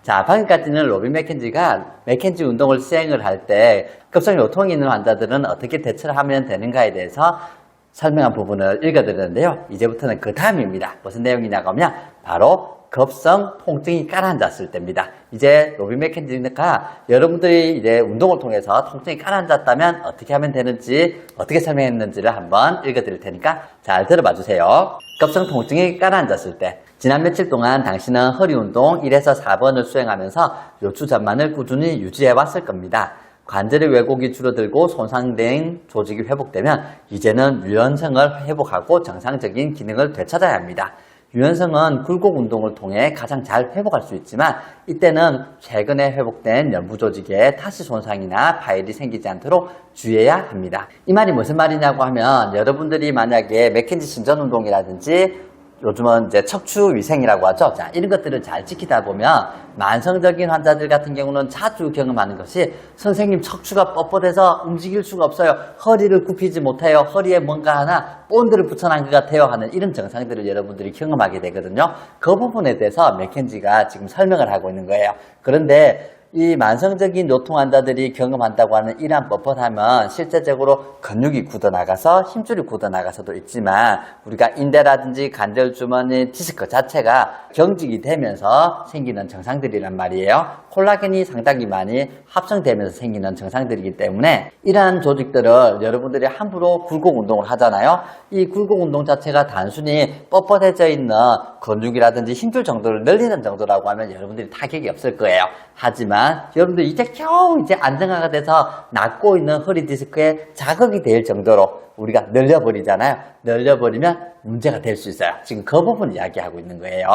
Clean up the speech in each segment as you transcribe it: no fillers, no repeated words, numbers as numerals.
자, 방금까지는 로빈 맥켄지가 맥켄지 운동을 시행을 할 때 급성 요통이 있는 환자들은 어떻게 대처를 하면 되는가에 대해서 설명한 부분을 읽어드렸는데요. 이제부터는 그 다음입니다. 무슨 내용이냐고 하면 바로 급성 통증이 가라앉았을 때입니다. 이제 로빈 맥켄지가 여러분들이 이제 운동을 통해서 통증이 가라앉았다면 어떻게 하면 되는지, 어떻게 설명했는지를 한번 읽어드릴 테니까 잘 들어봐 주세요. 급성 통증이 가라앉았을 때, 지난 며칠 동안 당신은 허리 운동 1에서 4번을 수행하면서 요추 전만을 꾸준히 유지해 왔을 겁니다. 관절의 왜곡이 줄어들고 손상된 조직이 회복되면 이제는 유연성을 회복하고 정상적인 기능을 되찾아야 합니다. 유연성은 굴곡 운동을 통해 가장 잘 회복할 수 있지만 이때는 최근에 회복된 연부 조직에 다시 손상이나 파열이 생기지 않도록 주의해야 합니다. 이 말이 무슨 말이냐고 하면 여러분들이 만약에 맥켄지 신전 운동이라든지 요즘은 이제 척추 위생이라고 하죠. 자, 이런 것들을 잘 지키다 보면 만성적인 환자들 같은 경우는 자주 경험하는 것이 선생님 척추가 뻣뻣해서 움직일 수가 없어요. 허리를 굽히지 못해요. 허리에 뭔가 하나 본드를 붙여놓은 것 같아요 하는 이런 증상들을 여러분들이 경험하게 되거든요. 그 부분에 대해서 맥켄지가 지금 설명을 하고 있는 거예요. 그런데 이 만성적인 요통 환자들이 경험한다고 하는 이러한 뻣뻣함은 실제적으로 근육이 굳어나가서 힘줄이 굳어나가서도 있지만 우리가 인대라든지 관절 주머니 디스크 자체가 경직이 되면서 생기는 증상들이란 말이에요. 콜라겐이 상당히 많이 합성되면서 생기는 증상들이기 때문에 이러한 조직들을 여러분들이 함부로 굴곡 운동을 하잖아요. 이 굴곡 운동 자체가 단순히 뻣뻣해져 있는 근육이라든지 힘줄 정도를 늘리는 정도라고 하면 여러분들이 타격이 없을 거예요. 하지만 여러분들 이제 겨우 이제 안정화가 돼서 낫고 있는 허리 디스크에 자극이 될 정도로 우리가 늘려버리잖아요. 늘려버리면 문제가 될 수 있어요. 지금 그 부분 이야기하고 있는 거예요.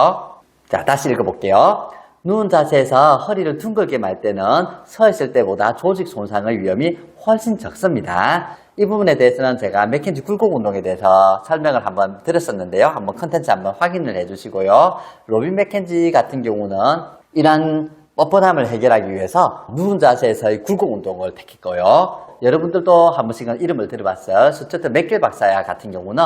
자, 다시 읽어볼게요. 누운 자세에서 허리를 둥글게 말 때는 서 있을 때보다 조직 손상의 위험이 훨씬 적습니다. 이 부분에 대해서는 제가 맥켄지 굴곡 운동에 대해서 설명을 한번 드렸었는데요. 한번 컨텐츠 한번 확인을 해주시고요. 로빈 맥켄지 같은 경우는 이런 뻣뻣함을 해결하기 위해서 누운 자세에서의 굴곡 운동을 택했고요. 여러분들도 한 번씩은 이름을 들어봤어요. 스튜어트 맥길 박사 같은 경우는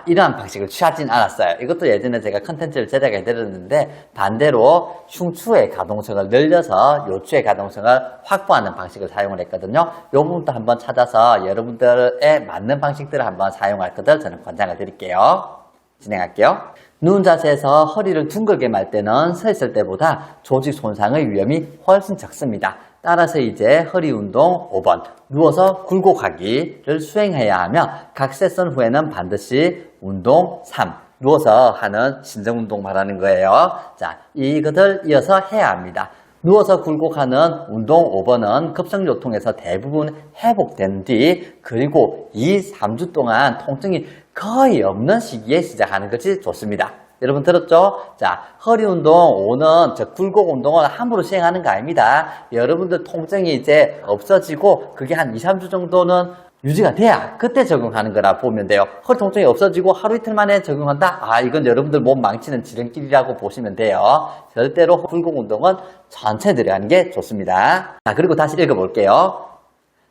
이러한 방식을 취하진 않았어요. 이것도 예전에 제가 컨텐츠를 제작해 드렸는데 반대로 흉추의 가동성을 늘려서 요추의 가동성을 확보하는 방식을 사용을 했거든요. 이 부분도 한번 찾아서 여러분들의 맞는 방식들을 한번 사용할 것을 저는 권장을 드릴게요. 진행할게요. 누운 자세에서 허리를 둥글게 말 때는 서 있을 때보다 조직 손상의 위험이 훨씬 적습니다. 따라서 이제 허리 운동 5번, 누워서 굴곡하기를 수행해야 하며 각 세션 후에는 반드시 운동 3, 누워서 하는 신정 운동 말하는 거예요. 자, 이것을 이어서 해야 합니다. 누워서 굴곡하는 운동 5번은 급성요통에서 대부분 회복된 뒤 그리고 2, 3주 동안 통증이 거의 없는 시기에 시작하는 것이 좋습니다. 여러분 들었죠? 자, 허리 운동 5는 저 굴곡 운동은 함부로 시행하는 거 아닙니다. 여러분들 통증이 이제 없어지고 그게 한 2, 3주 정도는 유지가 돼야 그때 적용하는 거라 보면 돼요. 허리 통증이 없어지고 하루 이틀 만에 적용한다? 이건 여러분들 몸 망치는 지름길이라고 보시면 돼요. 절대로 굴곡 운동은 천천히 들어가는 게 좋습니다. 자, 그리고 다시 읽어볼게요.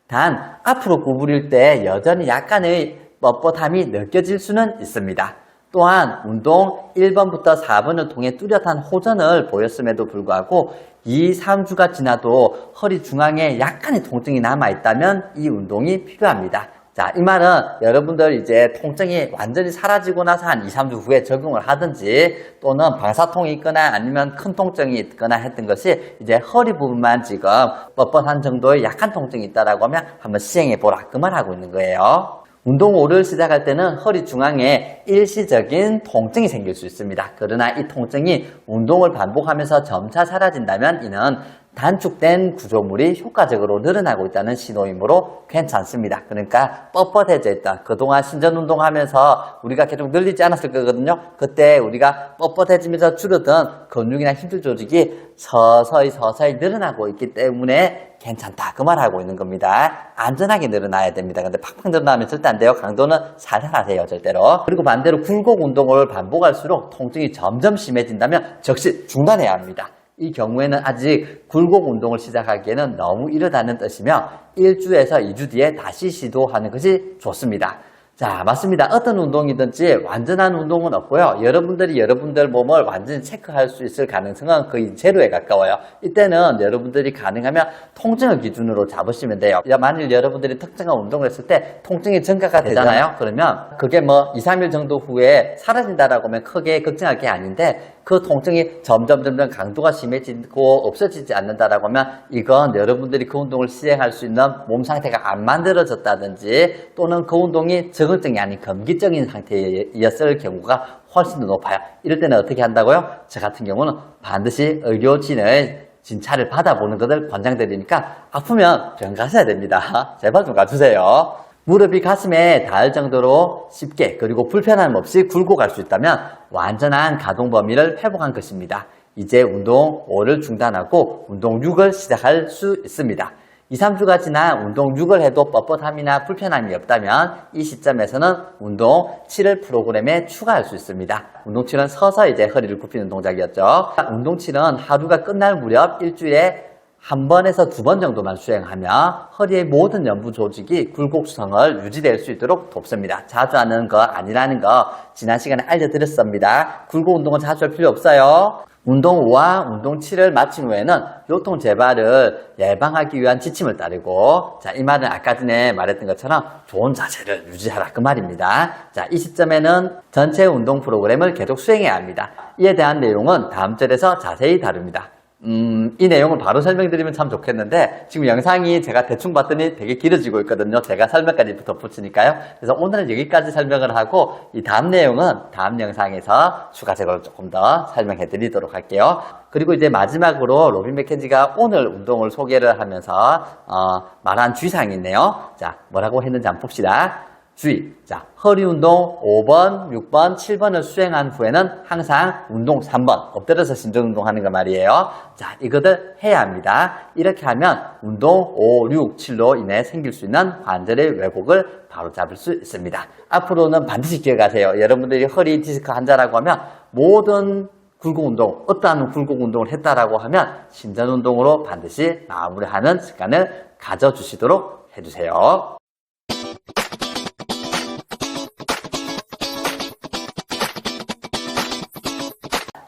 단, 앞으로 구부릴 때 여전히 약간의 뻣뻣함이 느껴질 수는 있습니다. 또한 운동 1번부터 4번을 통해 뚜렷한 호전을 보였음에도 불구하고 2, 3주가 지나도 허리 중앙에 약간의 통증이 남아있다면 이 운동이 필요합니다. 자, 이 말은 여러분들 이제 통증이 완전히 사라지고 나서 한 2, 3주 후에 적용을 하든지 또는 방사통이 있거나 아니면 큰 통증이 있거나 했던 것이 이제 허리 부분만 지금 뻣뻣한 정도의 약한 통증이 있다라고 하면 한번 시행해보라. 그 말 하고 있는 거예요. 운동 5를 시작할 때는 허리 중앙에 일시적인 통증이 생길 수 있습니다. 그러나 이 통증이 운동을 반복하면서 점차 사라진다면 이는 단축된 구조물이 효과적으로 늘어나고 있다는 신호이므로 괜찮습니다. 그러니까 뻣뻣해져 있다. 그동안 신전 운동하면서 우리가 계속 늘리지 않았을 거거든요. 그때 우리가 뻣뻣해지면서 줄어든 근육이나 힘줄 조직이 서서히 늘어나고 있기 때문에 괜찮다. 그 말하고 있는 겁니다. 안전하게 늘어나야 됩니다. 근데 팍팍 늘어나면 절대 안 돼요. 강도는 살살 하세요. 절대로. 그리고 반대로 굴곡 운동을 반복할수록 통증이 점점 심해진다면 즉시 중단해야 합니다. 이 경우에는 아직 굴곡 운동을 시작하기에는 너무 이르다는 뜻이며 1주에서 2주 뒤에 다시 시도하는 것이 좋습니다. 자, 맞습니다. 어떤 운동이든지 완전한 운동은 없고요. 여러분들이 여러분들 몸을 완전히 체크할 수 있을 가능성은 거의 제로에 가까워요. 이때는 여러분들이 가능하면 통증을 기준으로 잡으시면 돼요. 만일 여러분들이 특정한 운동을 했을 때 통증이 증가가 되잖아요. 그러면 그게 뭐 2, 3일 정도 후에 사라진다라고 하면 크게 걱정할 게 아닌데 그 통증이 점점 강도가 심해지고 없어지지 않는다라고 하면 이건 여러분들이 그 운동을 시행할 수 있는 몸 상태가 안 만들어졌다든지 또는 그 운동이 적응증이 아닌 감기적인 상태였을 경우가 훨씬 더 높아요. 이럴 때는 어떻게 한다고요? 저 같은 경우는 반드시 의료진의 진찰을 받아보는 것을 권장드리니까 아프면 병 가셔야 됩니다. 제발 좀 가주세요. 무릎이 가슴에 닿을 정도로 쉽게 그리고 불편함 없이 굴고 갈 수 있다면 완전한 가동 범위를 회복한 것입니다. 이제 운동 5를 중단하고 운동 6을 시작할 수 있습니다. 2, 3주가 지나 운동 6을 해도 뻣뻣함이나 불편함이 없다면 이 시점에서는 운동 7을 프로그램에 추가할 수 있습니다. 운동 7은 서서 이제 허리를 굽히는 동작이었죠. 운동 7은 하루가 끝날 무렵 일주일에 한 번에서 2번 정도만 수행하며 허리의 모든 연부 조직이 굴곡성을 유지될 수 있도록 돕습니다. 자주 하는 거 아니라는 거 지난 시간에 알려드렸습니다. 굴곡 운동은 자주 할 필요 없어요. 운동 5와 운동 7을 마친 후에는 요통 재발을 예방하기 위한 지침을 따르고, 자, 이 말은 아까 전에 말했던 것처럼 좋은 자세를 유지하라 그 말입니다. 자, 이 시점에는 전체 운동 프로그램을 계속 수행해야 합니다. 이에 대한 내용은 다음 절에서 자세히 다룹니다. 이 내용을 바로 설명드리면 참 좋겠는데 지금 영상이 제가 대충 봤더니 되게 길어지고 있거든요. 제가 설명까지 덧붙이니까요. 그래서 오늘은 여기까지 설명을 하고 이 다음 내용은 다음 영상에서 추가적으로 조금 더 설명해 드리도록 할게요. 그리고 이제 마지막으로 로빈 맥켄지가 오늘 운동을 소개를 하면서 말한 주의사항이 있네요. 자, 뭐라고 했는지 한번 봅시다. 주의. 자, 허리 운동 5번, 6번, 7번을 수행한 후에는 항상 운동 3번, 엎드려서 신전 운동하는 거 말이에요. 자, 이것을 해야 합니다. 이렇게 하면 운동 5, 6, 7로 인해 생길 수 있는 관절의 왜곡을 바로 잡을 수 있습니다. 앞으로는 반드시 기억하세요. 여러분들이 허리 디스크 환자라고 하면 모든 굴곡 운동, 어떠한 굴곡 운동을 했다라고 하면 신전 운동으로 반드시 마무리하는 습관을 가져주시도록 해주세요.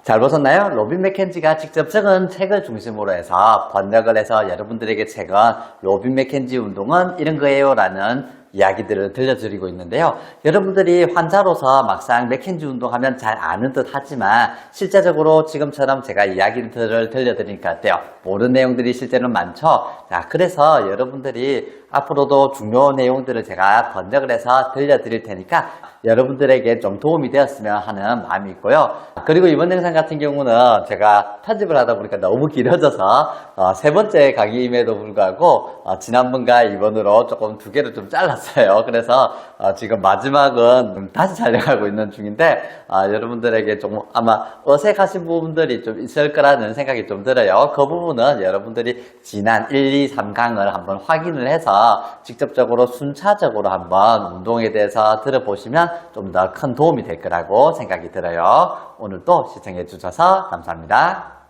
잘 보셨나요? 로빈 맥켄지가 직접 적은 책을 중심으로 해서 번역을 해서 여러분들에게 책은 로빈 맥켄지 운동은 이런 거예요 라는 이야기들을 들려드리고 있는데요. 여러분들이 환자로서 막상 맥켄지 운동하면 잘 아는 듯 하지만 실제적으로 지금처럼 제가 이야기들을 들려드리니까 어때요? 모르는 내용들이 실제로는 많죠? 자, 그래서 여러분들이 앞으로도 중요한 내용들을 제가 번역을 해서 들려드릴 테니까 여러분들에게 좀 도움이 되었으면 하는 마음이 있고요. 그리고 이번 영상 같은 경우는 제가 편집을 하다 보니까 너무 길어져서 세 번째 강의임에도 불구하고 지난번과 이번으로 조금 두 개를 좀 잘랐어요. 그래서 지금 마지막은 다시 촬영하고 있는 중인데 여러분들에게 좀 아마 어색하신 부분들이 좀 있을 거라는 생각이 좀 들어요. 그 부분은 여러분들이 지난 1, 2, 3강을 한번 확인을 해서 직접적으로 순차적으로 한번 운동에 대해서 들어보시면 좀 더 큰 도움이 될 거라고 생각이 들어요. 오늘도 시청해 주셔서 감사합니다.